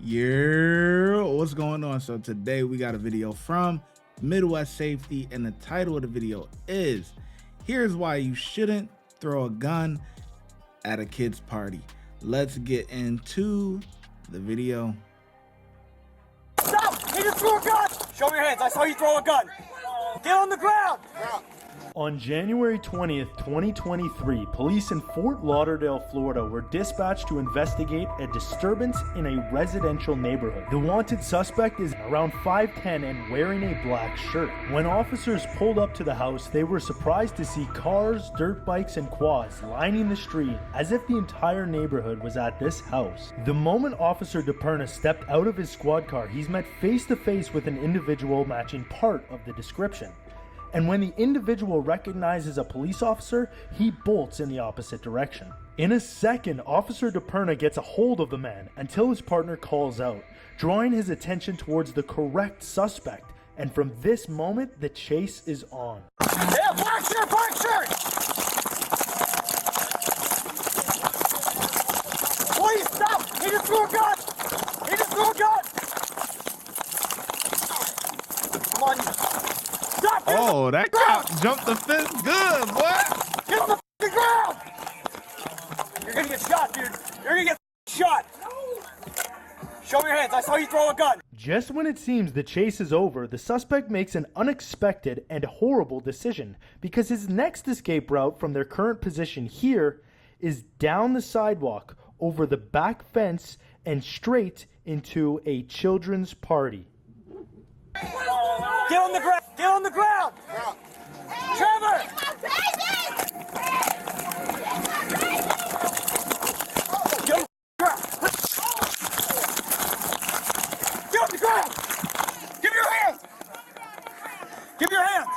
Yeah, what's going on? So today we got a video from Midwest Safety, and the title of the video is "Here's Why You Shouldn't Throw a Gun at a Kid's Party." Let's get into the video. Stop! He just threw a gun! Show me your hands. I saw you throw a gun. Get on the ground! On January 20th, 2023, police in Fort Lauderdale, Florida were dispatched to investigate a disturbance in a residential neighborhood. The wanted suspect is around 5'10" and wearing a black shirt. When officers pulled up to the house, they were surprised to see cars, dirt bikes, and quads lining the street as if the entire neighborhood was at this house. The moment Officer DePerna stepped out of his squad car, he's met face to face with an individual matching part of the description. And when the individual recognizes a police officer, he bolts in the opposite direction. In a second, Officer DePerna gets a hold of the man until his partner calls out, drawing his attention towards the correct suspect. And from this moment, the chase is on. Yeah, black shirt, black shirt! Please stop! He just threw a gun! He just threw a gun! Come on, you. Stop! Oh, that cop jumped the fence good, boy. Get on the ground! You're gonna get shot, dude. You're gonna get shot. Show me your hands. I saw you throw a gun. Just when it seems the chase is over, the suspect makes an unexpected and horrible decision because his next escape route from their current position here is down the sidewalk, over the back fence, and straight into a children's party. Get on the ground! Get on the ground! Trevor! Get on the ground! Get on the ground! Give me your hands! Give me your hands!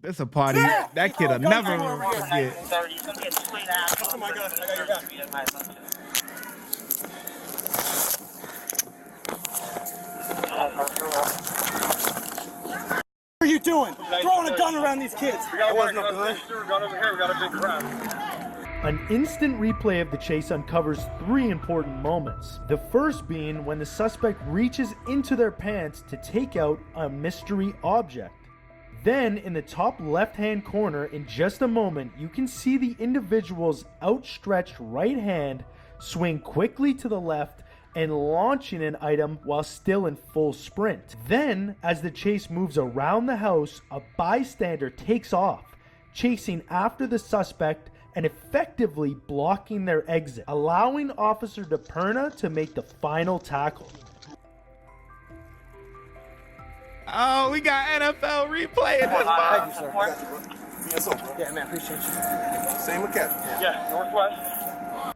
This a party that kid'll never forget. Oh my God, I got your back. What are you doing? Throwing a gun around these kids. There was no gun. Gun over here. We got a big crowd. An instant replay of the chase uncovers three important moments. The first being when the suspect reaches into their pants to take out a mystery object. Then in the top left-hand corner, in just a moment, you can see the individual's outstretched right hand swing quickly to the left and launching an item while still in full sprint. Then, as the chase moves around the house, a bystander takes off, chasing after the suspect and effectively blocking their exit, allowing Officer DePerna to make the final tackle. Oh, we got NFL replay in this Thank box. you, sir. Yes, sir. Yeah, man, appreciate you. Same account. Yeah, Northwest.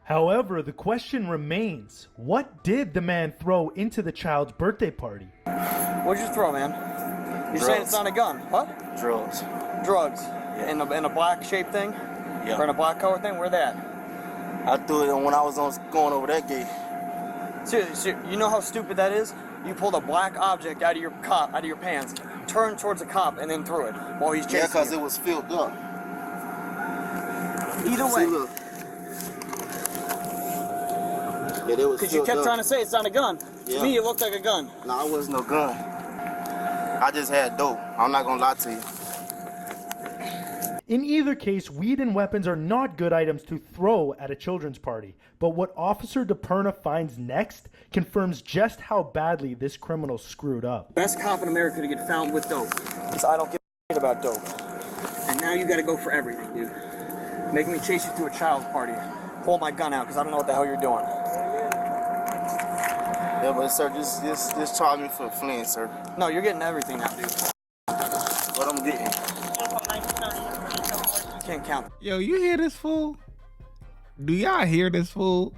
However, the question remains, what did the man throw into the child's birthday party? What'd you throw, man? You're saying it's not a gun. What? Drugs. Drugs. In a black shaped thing? Yeah. Or in a black color thing? Where that? I threw it when I was going over that gate. Seriously, you know how stupid that is? You pulled a black object out of your pants, turned towards a cop, and then threw it while he's chasing Yeah, because you. it was filled up. Either See, way. look. Yeah, it was Because you filled kept up. trying to say it's not a gun. Yeah. To me, it looked like a gun. No, it wasn't no gun. I just had dope. I'm not going to lie to you. In either case, weed and weapons are not good items to throw at a children's party. But what Officer DePerna finds next confirms just how badly this criminal screwed up. Best cop in America to get found with dope. Because I don't give a shit about dope. And now you gotta go for everything, dude. Making me chase you to a child's party. Pull my gun out, because I don't know what the hell you're doing. Yeah, but sir, just charge me for fleeing, sir. No, you're getting everything now, dude. What I'm getting. Can't count. Yo, you hear this fool? Do y'all hear this fool?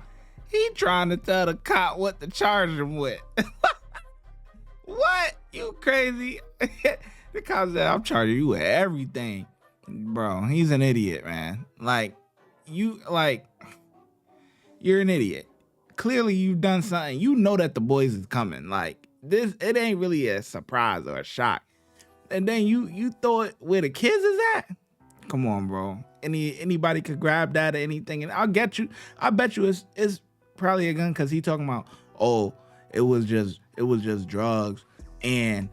He trying to tell the cop what to charge him with. What? You crazy? The cop said, I'm charging you with everything. Bro, he's an idiot, man. You're an idiot. Clearly you've done something. You know that the boys is coming. It ain't really a surprise or a shock. And then you throw it where the kids is at? Come on, bro. Anybody could grab that or anything, and I bet you it's probably a gun, because he talking about, oh, it was just drugs, and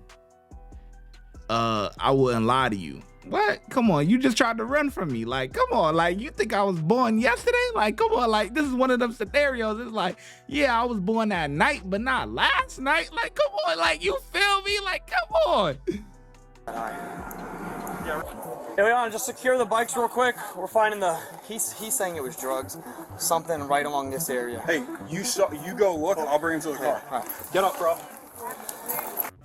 I wouldn't lie to you. What? Come on, you just tried to run from me. Like, come on, like, you think I was born yesterday? Like, come on, like, this is one of them scenarios. It's like, yeah, I was born that night, but not last night. Like, come on, like, you feel me? Like, come on. Yeah, we want to just secure the bikes real quick. We're finding he's saying it was drugs, something right along this area. Hey, you go look, I'll bring him to the car. All right. Get up, bro.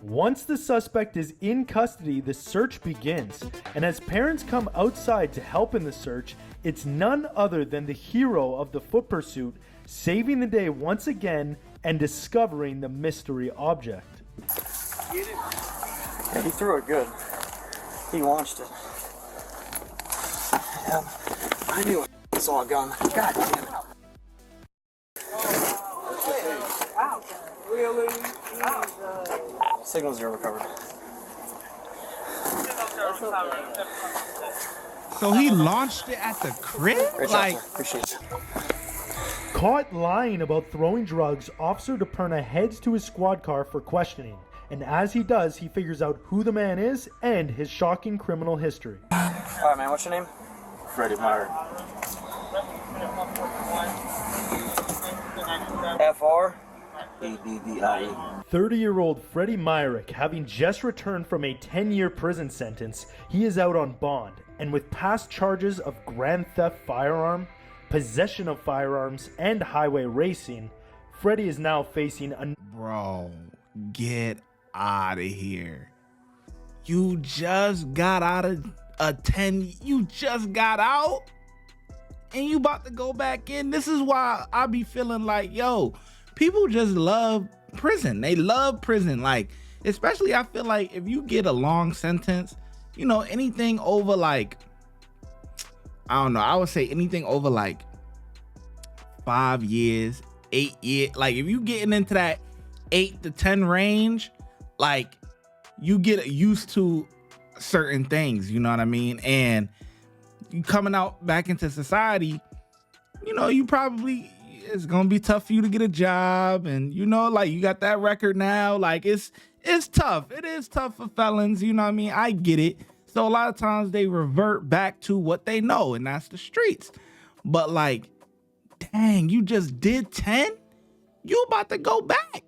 Once the suspect is in custody, the search begins, and as parents come outside to help in the search, it's none other than the hero of the foot pursuit saving the day once again and discovering the mystery object. Yeah, he threw it good. He launched it. Yeah, I knew I saw a gun. God damn it. Really? Signals are recovered. So he launched it at the crib? Great Like, job, sir. Appreciate it. Caught lying about throwing drugs, Officer DePerna heads to his squad car for questioning. And as he does, he figures out who the man is and his shocking criminal history. All right, man. What's your name? Freddie Myers. FR. EDDIE. 30-year-old Freddie Myrick, having just returned from a 10-year prison sentence, he is out on bond, and with past charges of grand theft firearm, possession of firearms, and highway racing, Freddie is now facing a... bro, get out of here. You just got out of a 10, you just got out, and you about to go back in. This is why I be feeling like, yo, people just love prison. They love prison. Like, especially I feel like if you get a long sentence, you know, anything over like, I don't know, I would say anything over like 5 years, 8 years. Like if you getting into that 8 to 10 range, like you get used to certain things, you know what I mean? And you coming out back into society, you know, you probably, it's gonna be tough for you to get a job, and you know, like you got that record now, like it's tough. It is tough for felons, you know what I mean? I get it. So a lot of times they revert back to what they know, and that's the streets. But like, dang, you just did 10? You about to go back.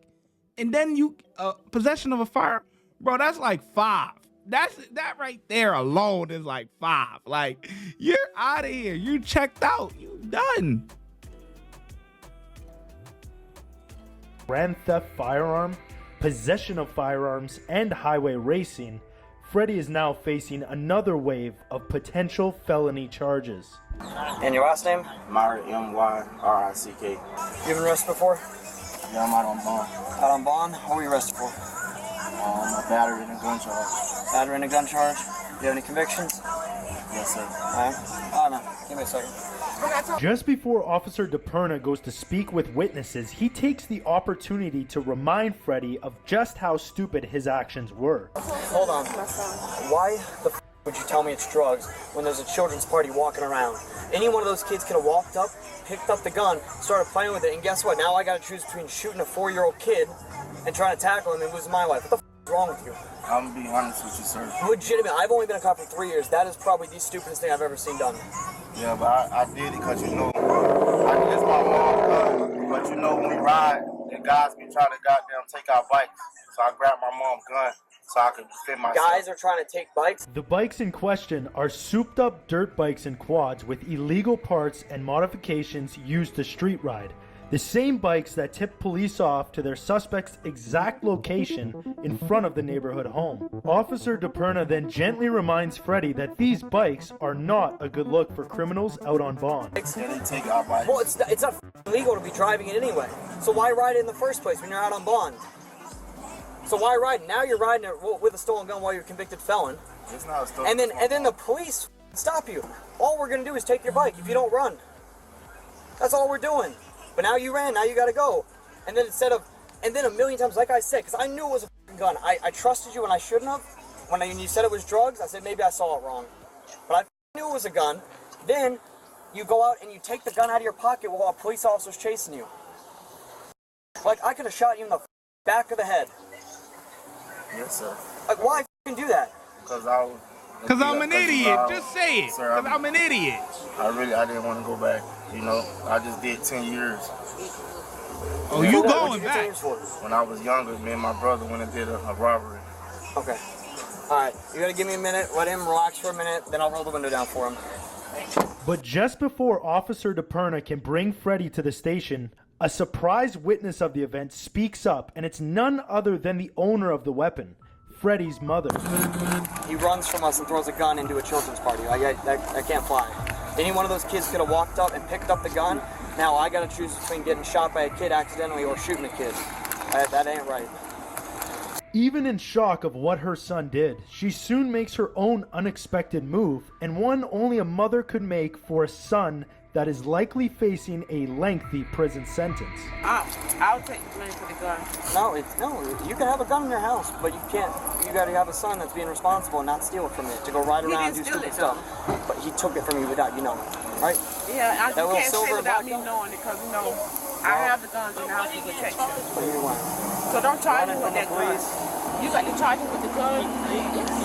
And then you possession of a fire, bro, that's like 5. That right there alone is like 5. Like, you're out of here. You checked out. You done. grand theft firearm, possession of firearms, and highway racing, Freddie is now facing another wave of potential felony charges. And your last name? Myrick, M-Y-R-I-C-K. You been arrested before? Yeah, I'm out on bond. Out on bond? What were you arrested for? A battery and a gun charge. Battery and a gun charge? Do you have any convictions? Yes, sir. Alright. Oh, no. Give me a second. Just before Officer DePerna goes to speak with witnesses, he takes the opportunity to remind Freddie of just how stupid his actions were. Hold on. Why the f would you tell me it's drugs when there's a children's party walking around? Any one of those kids could have walked up, picked up the gun, started playing with it, and guess what? Now I gotta choose between shooting a 4-year-old kid and trying to tackle him and losing my life. What the f is wrong with you? I'm gonna be honest with you, sir. Legitimate. I've only been a cop for 3 years. That is probably the stupidest thing I've ever seen done. Yeah, but I did it because, you know, it's my mom's gun. But, you know, when we ride, the guys be trying to goddamn take our bikes. So I grabbed my mom's gun so I could defend myself. Guys are trying to take bikes? The bikes in question are souped up dirt bikes and quads with illegal parts and modifications used to street ride. The same bikes that tip police off to their suspect's exact location in front of the neighborhood home. Officer DePerna then gently reminds Freddie that these bikes are not a good look for criminals out on bond. Yeah, they take our bikes. Well, it's not illegal to be driving it anyway. So why ride it in the first place when you're out on bond? So why ride? Now you're riding it with a stolen gun while you're a convicted felon. It's not a stolen And then the police stop you. All we're gonna do is take your bike if you don't run. That's all we're doing. But now you ran, now you gotta go. And then and then a million times, like I said, because I knew it was a gun. I trusted you when I shouldn't have. When you said it was drugs, I said maybe I saw it wrong. But I knew it was a gun. Then you go out and you take the gun out of your pocket while a police officer's chasing you. Like, I could have shot you in the back of the head. Yes, sir. Like, why do that? Because I was. Cause I'm an idiot. Just say it. Sir, Cause I'm an idiot. I didn't want to go back. You know, I just did 10 years. Oh, you What'd going do 10 back? years for? When I was younger, me and my brother went and did a robbery. Okay. All right. You gotta give me a minute. Let him relax for a minute. Then I'll roll the window down for him. But just before Officer DePerna can bring Freddie to the station, a surprise witness of the event speaks up, and it's none other than the owner of the weapon, Freddie's mother. He runs from us and throws a gun into a children's party. I can't fly. Any one of those kids could have walked up and picked up the gun. Now I gotta choose between getting shot by a kid accidentally or shooting a kid. That ain't right. Even in shock of what her son did, she soon makes her own unexpected move, and one only a mother could make for a son that is likely facing a lengthy prison sentence. I'll take the blame for the gun. No, you can have a gun in your house, but you can't. You gotta have a son that's being responsible and not steal it from you to go ride around and do stupid stuff. But he took it from you without you knowing, right? Yeah, That you little can't silver say without me vodka? knowing it, because, you know, I have the guns in the house for protection. What do you want? So don't charge him Running with from that the gun. police? You got to charge him with the gun.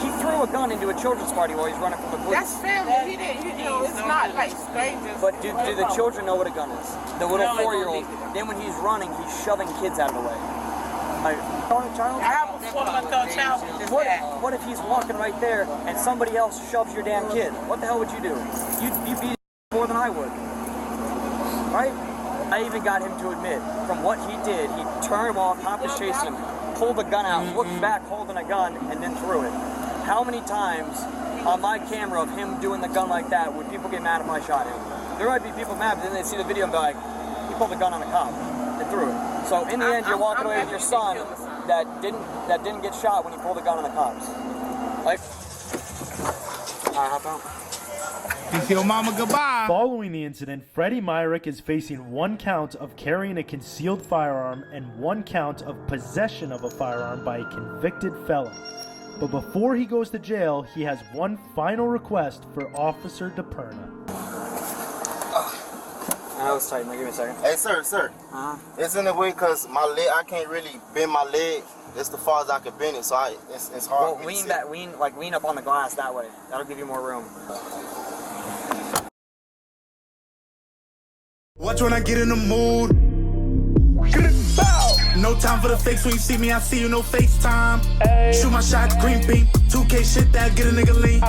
He threw a gun into a children's party while he's running from the police. That's family. He didn't, you know, it's not like strangers. But do the children know what a gun is? The little No, they don't 4-year-old. need it. Then when he's running, he's shoving kids out of the way. Like, child? I have a 4-month-old child with this dad. What if he's walking right there and somebody else shoves your damn kid? What the hell would you do? You beat more than I would. Right? I even got him to admit, from what he did, he turned him off, Hop was chasing him, pulled the gun out, looked back holding a gun, and then threw it. How many times on my camera of him doing the gun like that would people get mad if I shot him? There might be people mad, but then they see the video and be like, he pulled the gun on a cop and threw it. So in the end, you're walking away with your son that didn't get shot when he pulled the gun on the cops. Like, hop out. Kiss your mama goodbye. Following the incident, Freddie Myrick is facing 1 count of carrying a concealed firearm and 1 count of possession of a firearm by a convicted felon. But before he goes to jail, he has one final request for Officer DePerna. That was tight. Now give me a second. Hey, sir. It's in the way because my leg, I can't really bend my leg. It's the far as I can bend it, so it's hard. Well, for me to lean sit. back, lean up on the glass that way. That'll give you more room. Watch when I get in the mood. No time for the fakes. When you see me, I see you, no FaceTime. Shoot my shot, green beam. 2K shit that get a nigga lean.